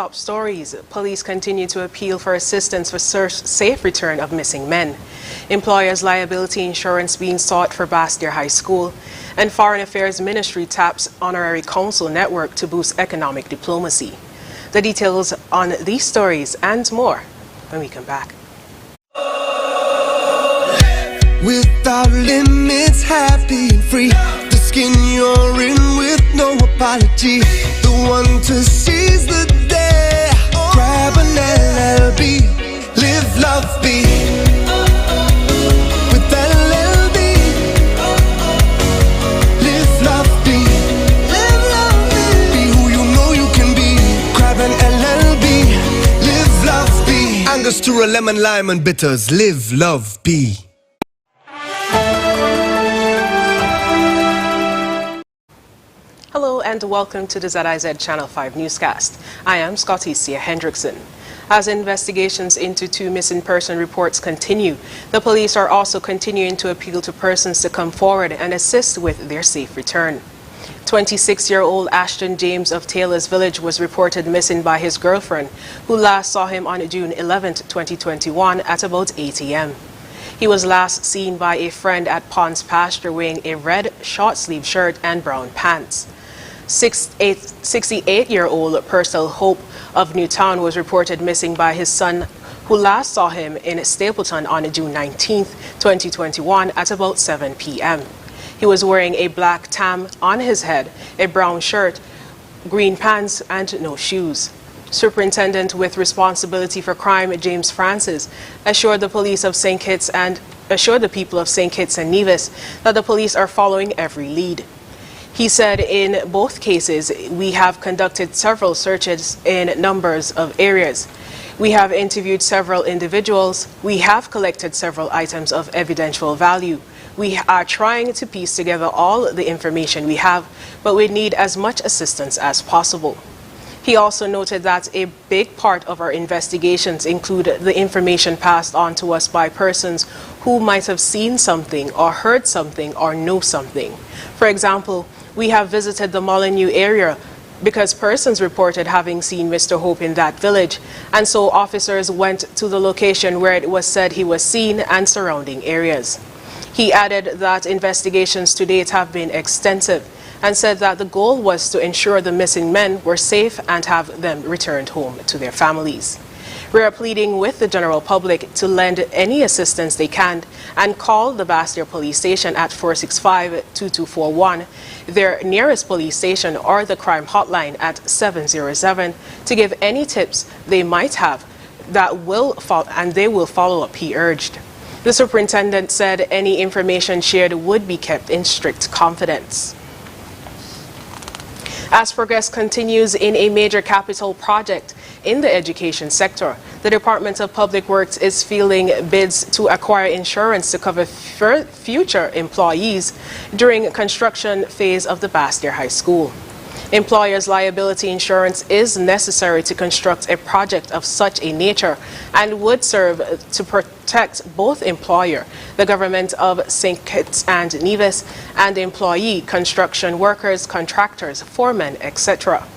top stories, police continue to appeal for assistance for safe return of missing men. Employers' liability insurance being sought for Bastyr High School. And Foreign Affairs Ministry taps Honorary Council network to boost economic diplomacy. The details on these stories and more when we come back. Without limits, happy and free. The skin you're in with no apology. The one to seize the day. Grab an LLB, live, love, be. With LLB, live, love, be. Live, love, be. Be who you know you can be. Grab an LLB, live, love, be. Angostura, lemon, lime and bitters, live, love, be. Hello and welcome to the ZIZ Channel 5 newscast. I am Scotticia Hendrickson. As investigations into two missing person reports continue, the police are also continuing to appeal to persons to come forward and assist with their safe return. 26-year-old Ashton James of Taylor's Village was reported missing by his girlfriend, who last saw him on June 11, 2021 at about 8 a.m. He was last seen by a friend at Pond's Pasture wearing a red short-sleeved shirt and brown pants. 68-year-old Purcell Hope of Newtown was reported missing by his son, who last saw him in Stapleton on June 19, 2021 at about 7 p.m. He was wearing a black tam on his head, a brown shirt, green pants and no shoes. Superintendent with responsibility for crime, James Francis, assured the police of St. Kitts and assured the people of St. Kitts and Nevis that the police are following every lead. He said in both cases, we have conducted several searches in numbers of areas. We have interviewed several individuals. We have collected several items of evidential value. We are trying to piece together all the information we have, but we need as much assistance as possible. He also noted that a big part of our investigations include the information passed on to us by persons who might have seen something or heard something or know something. For example, we have visited the Molyneux area because persons reported having seen Mr. Hope in that village, and so officers went to the location where it was said he was seen and surrounding areas. He added that investigations to date have been extensive and said that the goal was to ensure the missing men were safe and have them returned home to their families. We are pleading with the general public to lend any assistance they can and call the Bastyr Police Station at 465-2241, their nearest police station, or the crime hotline at 707 to give any tips they might have that they will follow up, he urged. The superintendent said any information shared would be kept in strict confidence. As progress continues in a major capital project in the education sector, the Department of Public Works is fielding bids to acquire insurance to cover future employees during construction phase of the Bastyr High School. Employers' liability insurance is necessary to construct a project of such a nature and would serve to protect both employer, the government of St. Kitts and Nevis, and employee, construction workers, contractors, foremen, etc.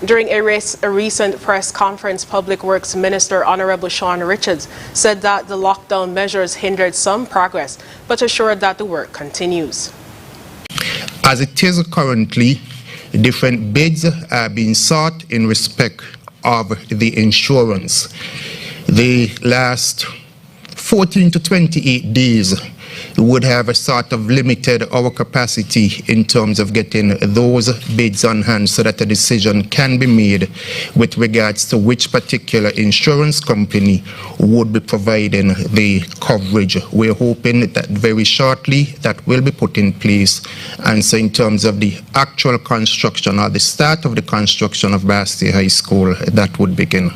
During a recent press conference, Public Works Minister Honorable Sean Richards said that the lockdown measures hindered some progress, but assured that the work continues. As it is currently, different bids are being sought in respect of the insurance. The last 14 to 28 days would have a sort of limited our capacity in terms of getting those bids on hand so that a decision can be made with regards to which particular insurance company would be providing the coverage. We're hoping that very shortly that will be put in place, and so in terms of the actual construction or the start of the construction of Bastyr High School, that would begin.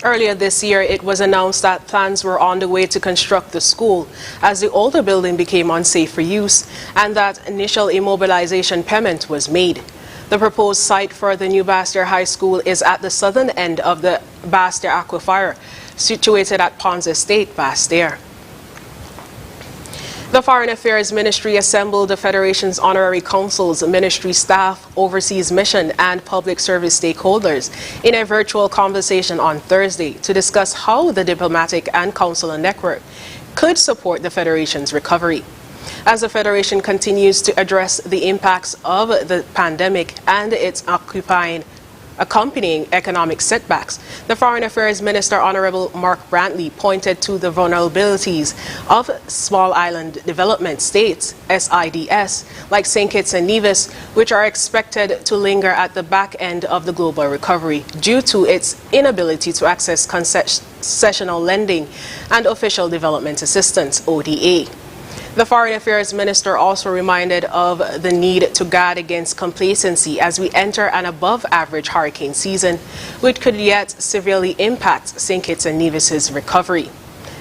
Earlier this year, it was announced that plans were on the way to construct the school as the older building became unsafe for use and that initial immobilization payment was made. The proposed site for the new Bastyr High School is at the southern end of the Bastyr Aquifer, situated at Ponds Estate, Bastyr. The Foreign Affairs Ministry assembled the Federation's honorary councils, ministry staff, overseas mission, and public service stakeholders in a virtual conversation on Thursday to discuss how the diplomatic and consular network could support the Federation's recovery. As the Federation continues to address the impacts of the pandemic and its accompanying economic setbacks, the Foreign Affairs Minister, Honorable Mark Brantley, pointed to the vulnerabilities of small island development states, SIDS, like St. Kitts and Nevis, which are expected to linger at the back end of the global recovery due to its inability to access concessional lending and official development assistance, ODA. The Foreign Affairs Minister also reminded of the need to guard against complacency as we enter an above-average hurricane season, which could yet severely impact St. Kitts and Nevis's recovery.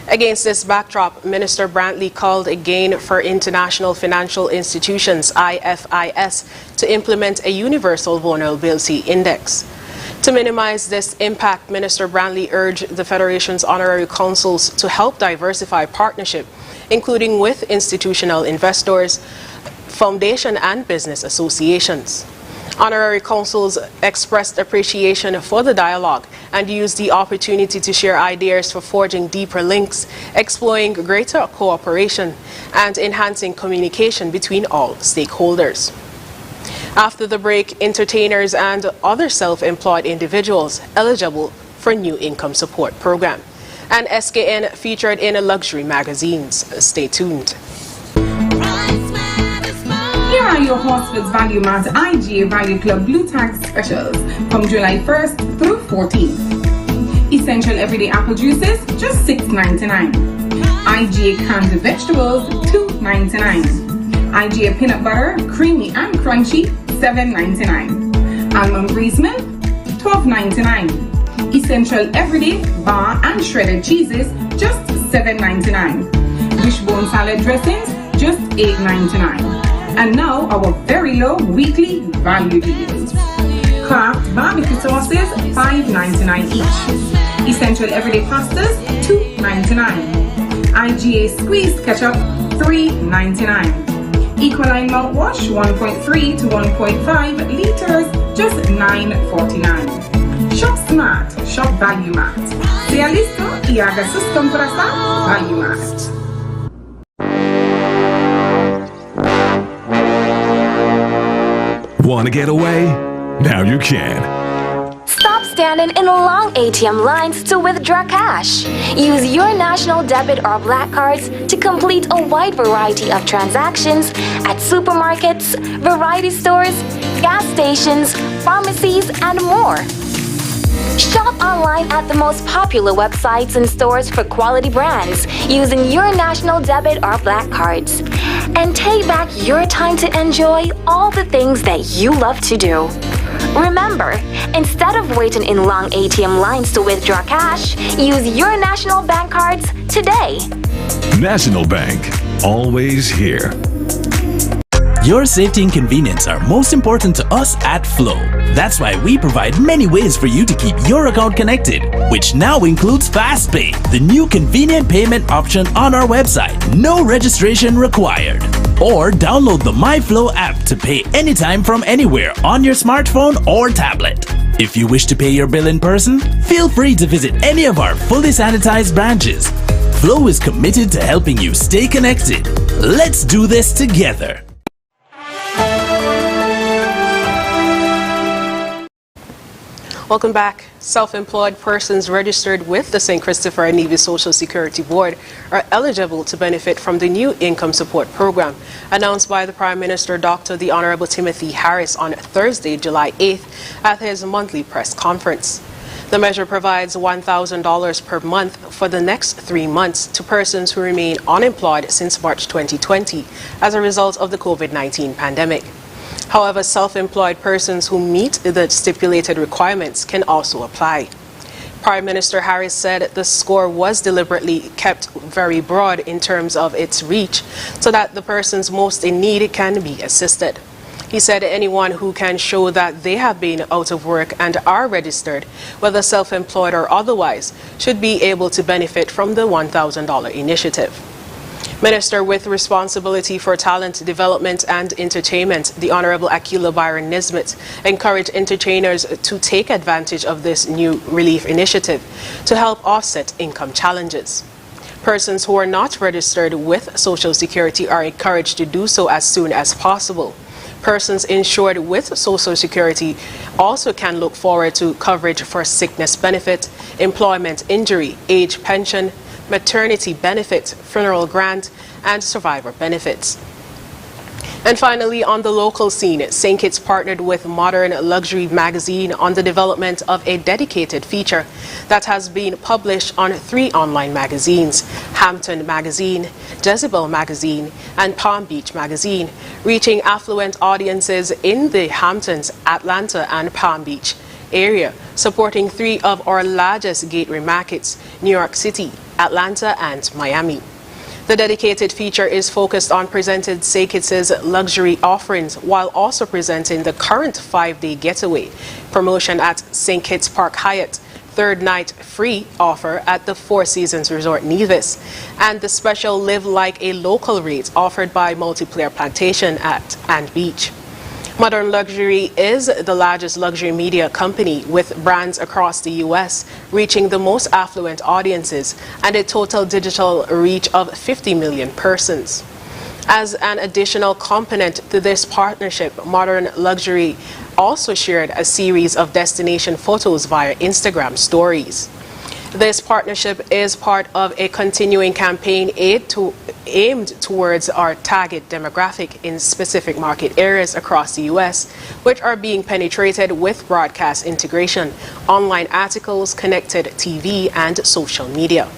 Against this backdrop, Minister Brantley called again for international financial institutions, IFIS, to implement a universal vulnerability index. To minimize this impact, Minister Brantley urged the Federation's honorary councils to help diversify partnership, including with institutional investors, foundation and business associations. Honorary councils expressed appreciation for the dialogue and used the opportunity to share ideas for forging deeper links, exploring greater cooperation, and enhancing communication between all stakeholders. After the break, entertainers and other self-employed individuals eligible for new income support program. And SKN featured in luxury magazines. Stay tuned. Here are your Horsford's Value Mart IGA Value Club Blue Tag specials from July 1st through 14th. Essential everyday apple juices, just $6.99. IGA canned vegetables, $2.99. IGA peanut butter, creamy and crunchy, $7.99. Almond breeze milk, $12.99. Essential everyday bar and shredded cheeses, just $7.99. Wishbone salad dressings, just $8.99. And now our very low weekly value deals. Kraft barbecue sauces, $5.99 each. Essential everyday pastas, $2.99. IGA squeezed ketchup, $3.99. Equaline mouthwash, 1.3 to 1.5 liters, just $9.49. Shop smart, shop Value Mart. Sea listo y haga sus compras a Value Mart. Want to get away? Now you can. Stop standing in long ATM lines to withdraw cash. Use your national debit or black cards to complete a wide variety of transactions at supermarkets, variety stores, gas stations, pharmacies, and more. Shop online at the most popular websites and stores for quality brands using your national debit or black cards. And take back your time to enjoy all the things that you love to do. Remember, instead of waiting in long ATM lines to withdraw cash, use your national bank cards today. National Bank, always here. Your safety and convenience are most important to us at Flow. That's why we provide many ways for you to keep your account connected, which now includes FastPay, the new convenient payment option on our website. No registration required. Or download the MyFlow app to pay anytime from anywhere on your smartphone or tablet. If you wish to pay your bill in person, feel free to visit any of our fully sanitized branches. Flow is committed to helping you stay connected. Let's do this together. Welcome back. Self-employed persons registered with the St. Christopher and Nevis Social Security Board are eligible to benefit from the new income support program announced by the Prime Minister, Dr. the Honorable Timothy Harris, on Thursday, July 8th at his monthly press conference. The measure provides $1,000 per month for the next 3 months to persons who remain unemployed since March 2020 as a result of the COVID-19 pandemic. However, self-employed persons who meet the stipulated requirements can also apply. Prime Minister Harris said the score was deliberately kept very broad in terms of its reach so that the persons most in need can be assisted. He said anyone who can show that they have been out of work and are registered, whether self-employed or otherwise, should be able to benefit from the $1,000 initiative. Minister with responsibility for talent development and entertainment, the Honorable Aquila Byron Nisbet, encouraged entertainers to take advantage of this new relief initiative to help offset income challenges. Persons who are not registered with Social Security are encouraged to do so as soon as possible. Persons insured with Social Security also can look forward to coverage for sickness benefit, employment injury, age pension, maternity benefit, funeral grant, and survivor benefits. And finally, on the local scene, St. Kitts partnered with Modern Luxury magazine on the development of a dedicated feature that has been published on 3 online magazines, Hampton Magazine, Jezebel Magazine, and Palm Beach Magazine, reaching affluent audiences in the Hamptons, Atlanta, and Palm Beach area, supporting 3 of our largest gateway markets, New York City, Atlanta, and Miami. The dedicated feature is focused on presenting St. Kitts' luxury offerings while also presenting the current 5-day getaway promotion at St. Kitts Park Hyatt, 3rd night free offer at the Four Seasons Resort Nevis, and the special Live Like a Local rate offered by Multiplayer Plantation at And Beach. Modern Luxury is the largest luxury media company with brands across the U.S., reaching the most affluent audiences and a total digital reach of 50 million persons. As an additional component to this partnership, Modern Luxury also shared a series of destination photos via Instagram stories. This partnership is part of a continuing campaign aimed towards our target demographic in specific market areas across the U.S., which are being penetrated with broadcast integration, online articles, connected TV, and social media.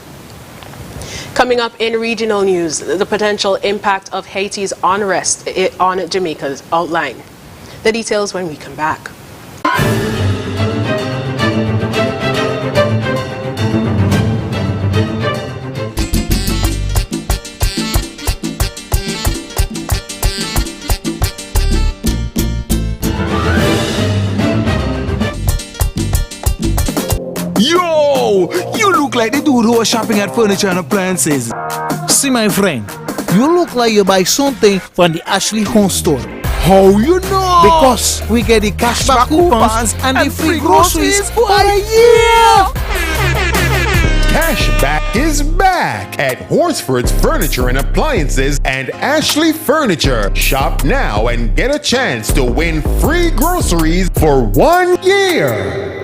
Coming up in regional news, the potential impact of Haiti's unrest on Jamaica's outline. The details when we come back. You look like the dude who was shopping at Furniture and Appliances. See, my friend, you look like you buy something from the Ashley Home Store. How you know? Because we get the cashback coupons and the free groceries for a year. Cashback is back at Horsford's Furniture and Appliances and Ashley Furniture. Shop now and get a chance to win free groceries for 1 year.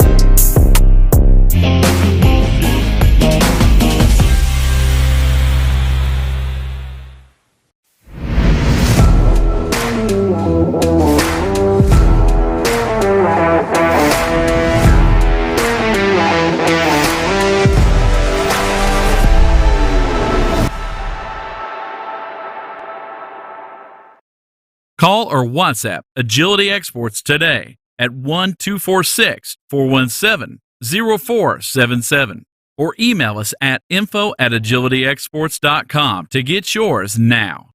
Call or WhatsApp Agility Exports today at 1-246-417-0477 or email us at info@agilityexports.com to get yours now.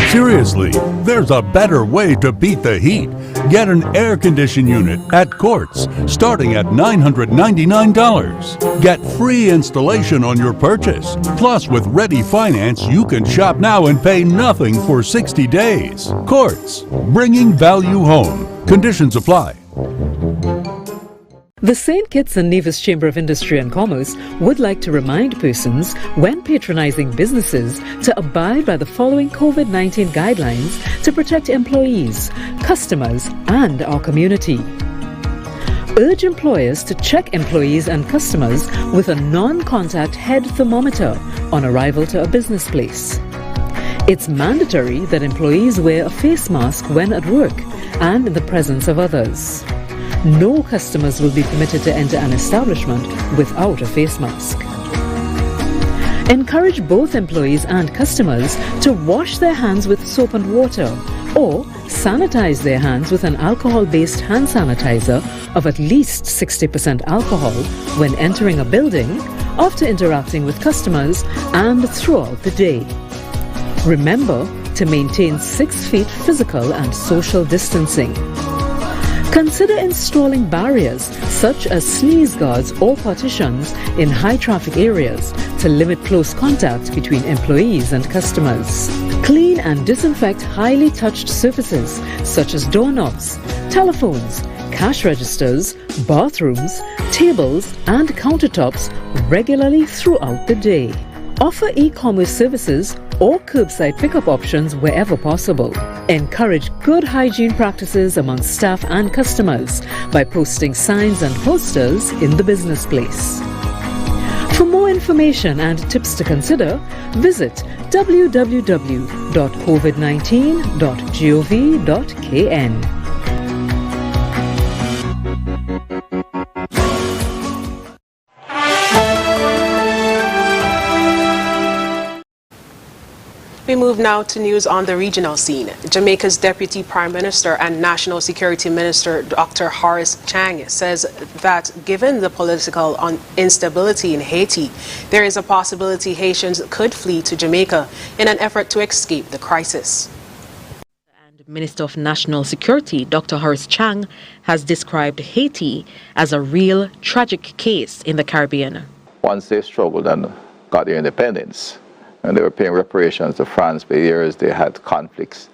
Seriously, there's a better way to beat the heat. Get an air conditioning unit at Quartz, starting at $999. Get free installation on your purchase. Plus, with Ready Finance, you can shop now and pay nothing for 60 days. Quartz, bringing value home. Conditions apply. The St. Kitts and Nevis Chamber of Industry and Commerce would like to remind persons when patronizing businesses to abide by the following COVID-19 guidelines to protect employees, customers, and our community. Urge employers to check employees and customers with a non-contact head thermometer on arrival to a business place. It's mandatory that employees wear a face mask when at work and in the presence of others. No customers will be permitted to enter an establishment without a face mask. Encourage both employees and customers to wash their hands with soap and water or sanitize their hands with an alcohol-based hand sanitizer of at least 60% alcohol when entering a building, after interacting with customers, and throughout the day. Remember to maintain 6 feet physical and social distancing. Consider installing barriers such as sneeze guards or partitions in high traffic areas to limit close contact between employees and customers. Clean and disinfect highly touched surfaces such as doorknobs, telephones, cash registers, bathrooms, tables and countertops regularly throughout the day. Offer e-commerce services or curbside pickup options wherever possible. Encourage good hygiene practices among staff and customers by posting signs and posters in the business place. For more information and tips to consider, visit www.covid19.gov.kn. We move now to news on the regional scene. Jamaica's Deputy Prime Minister and National Security Minister Dr. Horace Chang says that given the political instability in Haiti, there is a possibility Haitians could flee to Jamaica in an effort to escape the crisis. And Minister of National Security Dr. Horace Chang has described Haiti as a real tragic case in the Caribbean. Once they struggled and got their independence, and they were paying reparations to France for years, they had conflicts,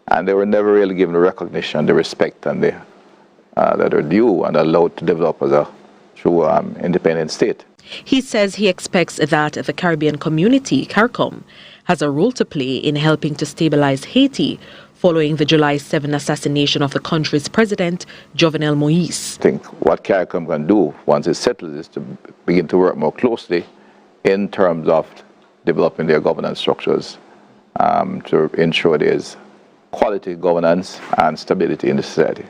and they were never really given the recognition, the respect, and that are due and allowed to develop as a true independent state. He says he expects that the Caribbean community, CARICOM, has a role to play in helping to stabilize Haiti following the July 7 assassination of the country's president, Jovenel Moïse. I think what CARICOM can do once it settles is to begin to work more closely in terms of developing their governance structures to ensure there's quality governance and stability in the society.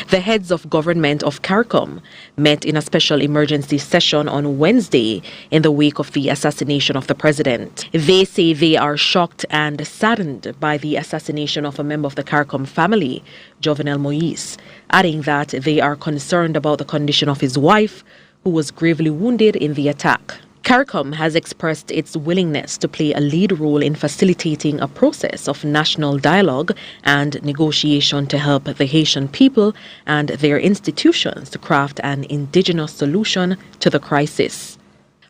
The heads of government of CARICOM met in a special emergency session on Wednesday in the wake of the assassination of the president. They say they are shocked and saddened by the assassination of a member of the CARICOM family, Jovenel Moïse, adding that they are concerned about the condition of his wife, who was gravely wounded in the attack. CARICOM has expressed its willingness to play a lead role in facilitating a process of national dialogue and negotiation to help the Haitian people and their institutions to craft an indigenous solution to the crisis.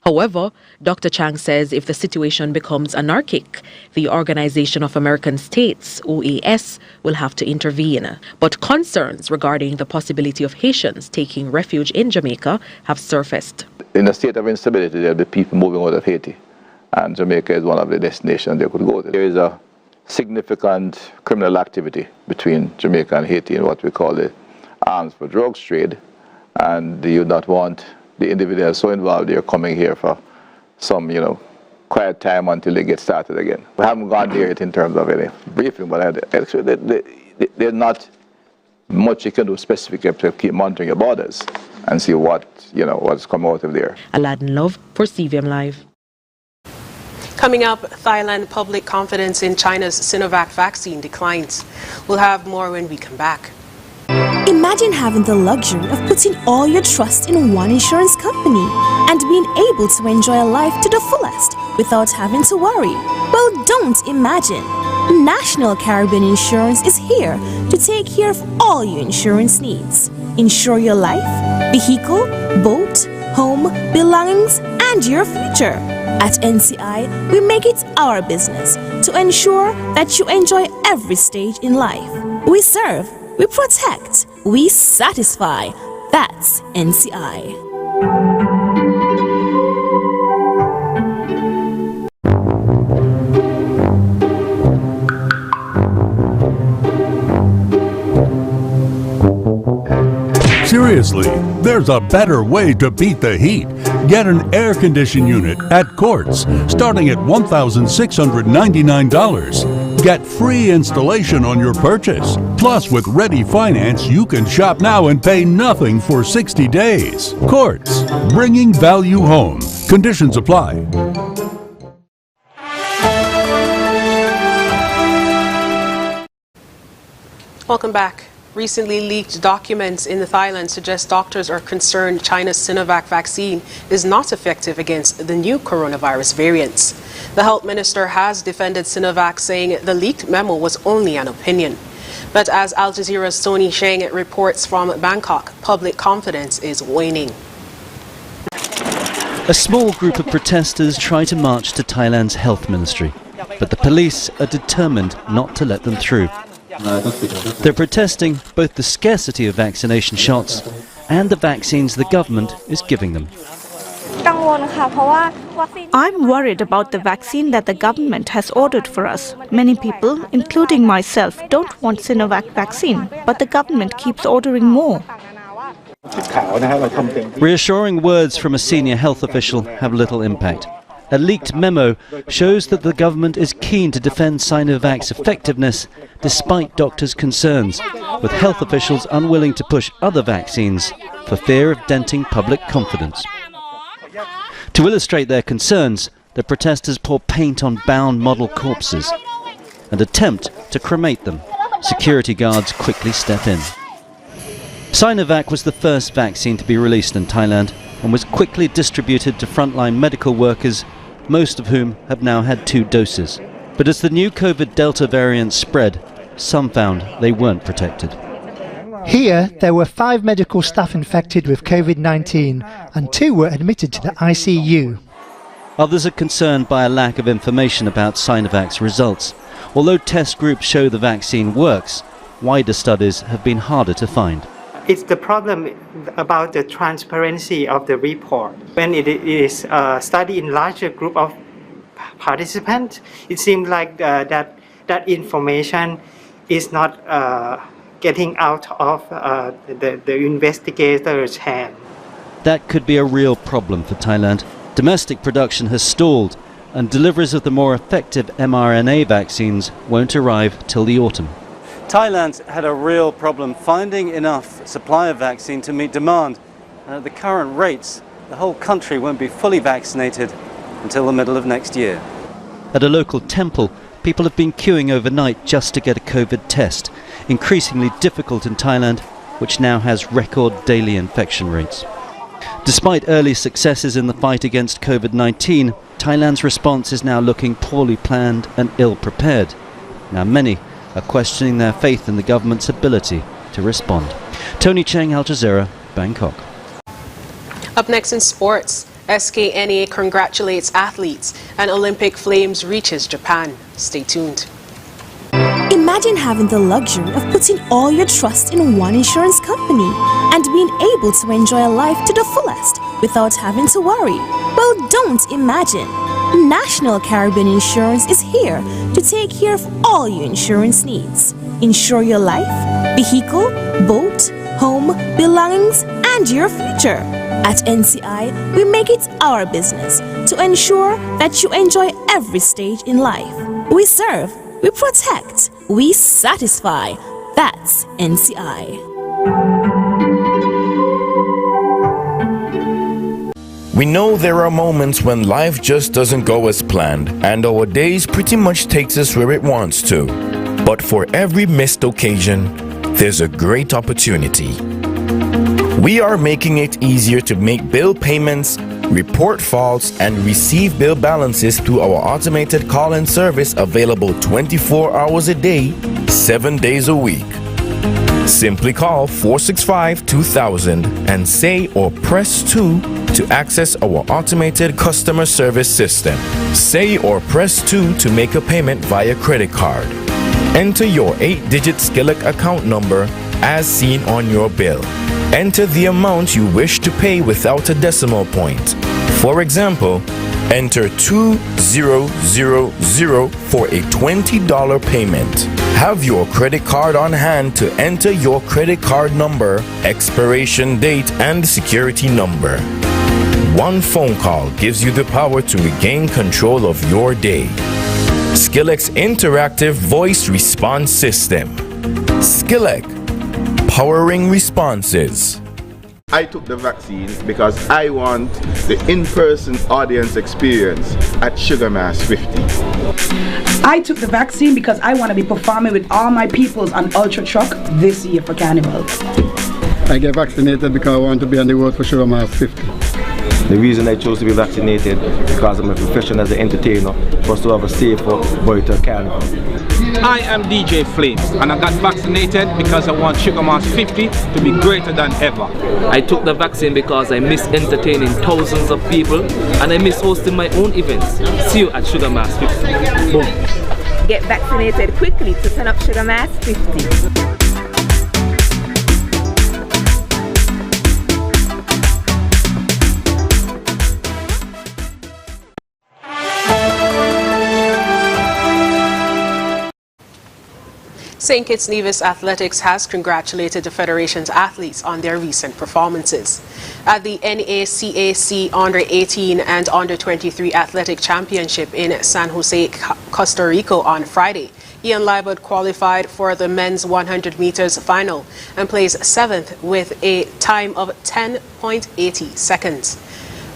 However, Dr. Chang says if the situation becomes anarchic, the Organization of American States, OAS, will have to intervene. But concerns regarding the possibility of Haitians taking refuge in Jamaica have surfaced. In a state of instability, there will be people moving out of Haiti, and Jamaica is one of the destinations they could go to. There is a significant criminal activity between Jamaica and Haiti in what we call the arms for drugs trade, and you not want the individuals so involved here coming here for some, quiet time until they get started again. We haven't gone there yet in terms of any briefing, but actually there's not much you can do specifically to keep monitoring your borders and see what's come out of there. Aladdin Love for CVM Live. Coming up, Thailand public confidence in China's Sinovac vaccine declines. We'll have more when we come back. Imagine having the luxury of putting all your trust in one insurance company and being able to enjoy life to the fullest without having to worry. Well, don't imagine. National Caribbean Insurance is here to take care of all your insurance needs. Insure your life, vehicle, boat, home, belongings, and your future. At NCI, we make it our business to ensure that you enjoy every stage in life. We serve, we protect, we satisfy. That's NCI. Seriously, there's a better way to beat the heat. Get an air conditioning unit at Quartz, starting at $1,699. Get free installation on your purchase. Plus, with Ready Finance, you can shop now and pay nothing for 60 days. Quartz, bringing value home. Conditions apply. Welcome back. Recently leaked documents in Thailand suggest doctors are concerned China's Sinovac vaccine is not effective against the new coronavirus variants. The health minister has defended Sinovac, saying the leaked memo was only an opinion. But as Al Jazeera's Tony Cheng reports from Bangkok, public confidence is waning. A small group of protesters try to march to Thailand's health ministry, but the police are determined not to let them through. They're protesting both the scarcity of vaccination shots and the vaccines the government is giving them. I'm worried about the vaccine that the government has ordered for us. Many people, including myself, don't want Sinovac vaccine, but the government keeps ordering more. Reassuring words from a senior health official have little impact. A leaked memo shows that the government is keen to defend Sinovac's effectiveness despite doctors' concerns, with health officials unwilling to push other vaccines for fear of denting public confidence. To illustrate their concerns, the protesters pour paint on bound model corpses and attempt to cremate them. Security guards quickly step in. Sinovac was the first vaccine to be released in Thailand and was quickly distributed to frontline medical workers, most of whom have now had 2 doses. But as the new COVID Delta variant spread, some found they weren't protected. Here, there were 5 medical staff infected with COVID-19 and 2 were admitted to the ICU. Others are concerned by a lack of information about Sinovac's results. Although test groups show the vaccine works, wider studies have been harder to find. It's the problem about the transparency of the report. When it is studied in larger group of participants, it seems like that information is not getting out of the investigators' hand. That could be a real problem for Thailand. Domestic production has stalled, and deliveries of the more effective mRNA vaccines won't arrive till the autumn. Thailand's had a real problem finding enough supply of vaccine to meet demand. And at the current rates, the whole country won't be fully vaccinated until the middle of next year. At a local temple, people have been queuing overnight just to get a COVID test, increasingly difficult in Thailand, which now has record daily infection rates. Despite early successes in the fight against COVID-19, Thailand's response is now looking poorly planned and ill-prepared. Now many are questioning their faith in the government's ability to respond. Tony Cheng, Al Jazeera, Bangkok. Up next in sports, SKNA congratulates athletes and Olympic Flames reaches Japan. Stay tuned. Imagine having the luxury of putting all your trust in one insurance company and being able to enjoy a life to the fullest without having to worry. Well, don't imagine. National Caribbean Insurance is here to take care of all your insurance needs. Insure your life, vehicle, boat, home, belongings, and your future. At NCI, we make it our business to ensure that you enjoy every stage in life. We serve, we protect, we satisfy. That's NCI. We know there are moments when life just doesn't go as planned, and our days pretty much takes us where it wants to. But for every missed occasion, there's a great opportunity. We are making it easier to make bill payments, report faults, and receive bill balances through our automated call-in service available 24 hours a day, 7 days a week. Simply call 465-2000 and say or press 2 to access our automated customer service system. Say or press 2 to make a payment via credit card. Enter your 8-digit Skillet account number as seen on your bill. Enter the amount you wish to pay without a decimal point. For example, enter 2000 for a $20 payment. Have your credit card on hand to enter your credit card number, expiration date, and security number. One phone call gives you the power to regain control of your day. Skillet's interactive voice response system. Skillet, powering responses. I took the vaccine because I want the in-person audience experience at Sugar Mass 50. I took the vaccine because I want to be performing with all my peoples on Ultra Truck this year for Carnival. I get vaccinated because I want to be on the road for Sugar Mass 50. The reason I chose to be vaccinated because I'm a professional as an entertainer, for us to have a safer, brighter carnival. Hi, I'm DJ Flames, and I got vaccinated because I want Sugar Mass 50 to be greater than ever. I took the vaccine because I miss entertaining thousands of people and I miss hosting my own events. See you at Sugar Mass 50. Boom. Get vaccinated quickly to turn up Sugar Mass 50. St. Kitts Nevis Athletics has congratulated the Federation's athletes on their recent performances. At the NACAC Under 18 and Under 23 Athletic Championship in San Jose, Costa Rica on Friday, Ian Libert qualified for the men's 100 meters final and placed 7th with a time of 10.80 seconds.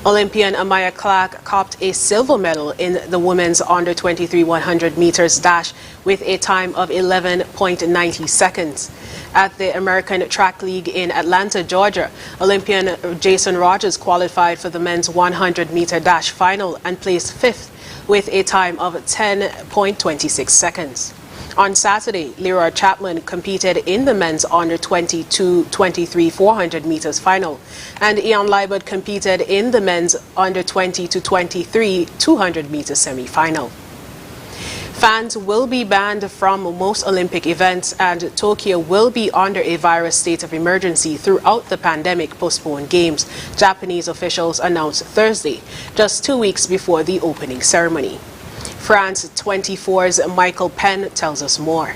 Olympian Amaya Clark copped a silver medal in the women's under 23 100 meters dash with a time of 11.90 seconds. At the American Track League in Atlanta, Georgia, Olympian Jason Rogers qualified for the men's 100 meter dash final and placed 5th with a time of 10.26 seconds. On Saturday, Leroy Chapman competed in the men's under 22-23 400 meters final, and Ian Libert competed in the men's under 20-23 200 meters semi-final. Fans will be banned from most Olympic events, and Tokyo will be under a virus state of emergency throughout the pandemic-postponed games, Japanese officials announced Thursday, just 2 weeks before the opening ceremony. France 24's Michael Penn tells us more.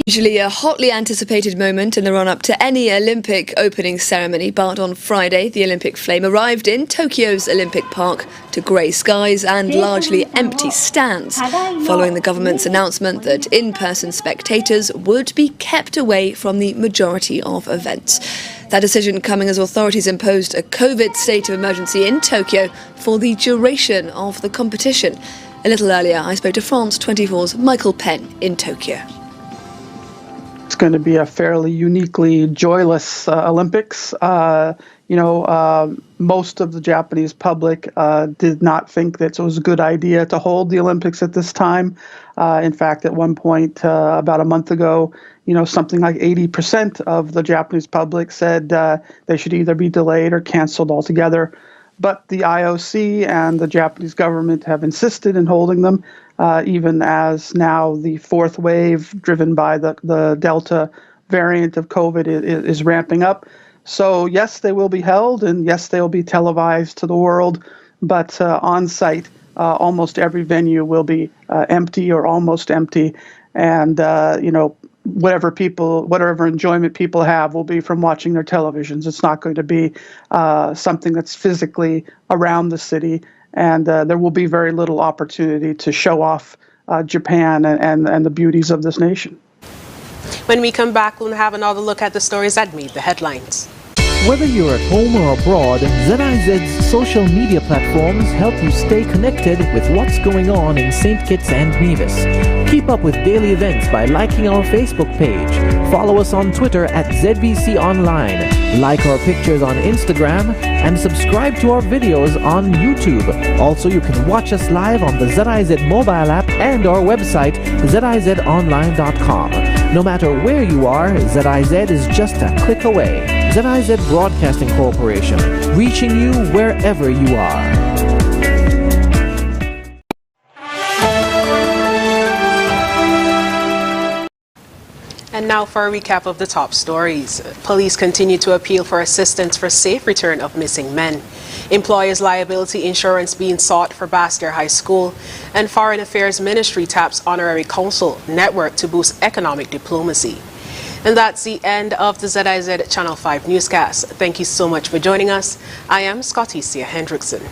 Usually a hotly anticipated moment in the run-up to any Olympic opening ceremony, but on Friday the Olympic flame arrived in Tokyo's Olympic Park to grey skies and largely empty stands, following the government's announcement that in-person spectators would be kept away from the majority of events. That decision coming as authorities imposed a COVID state of emergency in Tokyo for the duration of the competition. A little earlier, I spoke to France 24's Michael Penn in Tokyo. It's going to be a fairly uniquely joyless Olympics. Most of the Japanese public did not think that it was a good idea to hold the Olympics at this time. In fact, at one point, about a month ago, something like 80% of the Japanese public said they should either be delayed or canceled altogether. But the IOC and the Japanese government have insisted in holding them, even as now the fourth wave, driven by the Delta variant of COVID, is ramping up. So yes, they will be held, and yes, they will be televised to the world, but on site, almost every venue will be empty or almost empty, and whatever enjoyment people have will be from watching their televisions. It's not going to be something that's physically around the city, and there will be very little opportunity to show off Japan and the beauties of this nation. When we come back, we'll have another look at the stories that made the headlines. Whether you're at home or abroad, ZIZ's social media platforms help you stay connected with what's going on in St. Kitts and Nevis. Keep up with daily events by liking our Facebook page. Follow us on Twitter at ZBC Online. Like our pictures on Instagram and subscribe to our videos on YouTube. Also, you can watch us live on the ZIZ mobile app and our website, zizonline.com. No matter where you are, ZIZ is just a click away. ZIZ Broadcasting Corporation, reaching you wherever you are. And now for a recap of the top stories. Police continue to appeal for assistance for safe return of missing men. Employers' liability insurance being sought for Bastyr High School. And Foreign Affairs Ministry taps Honorary Consul network to boost economic diplomacy. And that's the end of the ZIZ Channel 5 newscast. Thank you so much for joining us. I am Scotticia Hendrickson.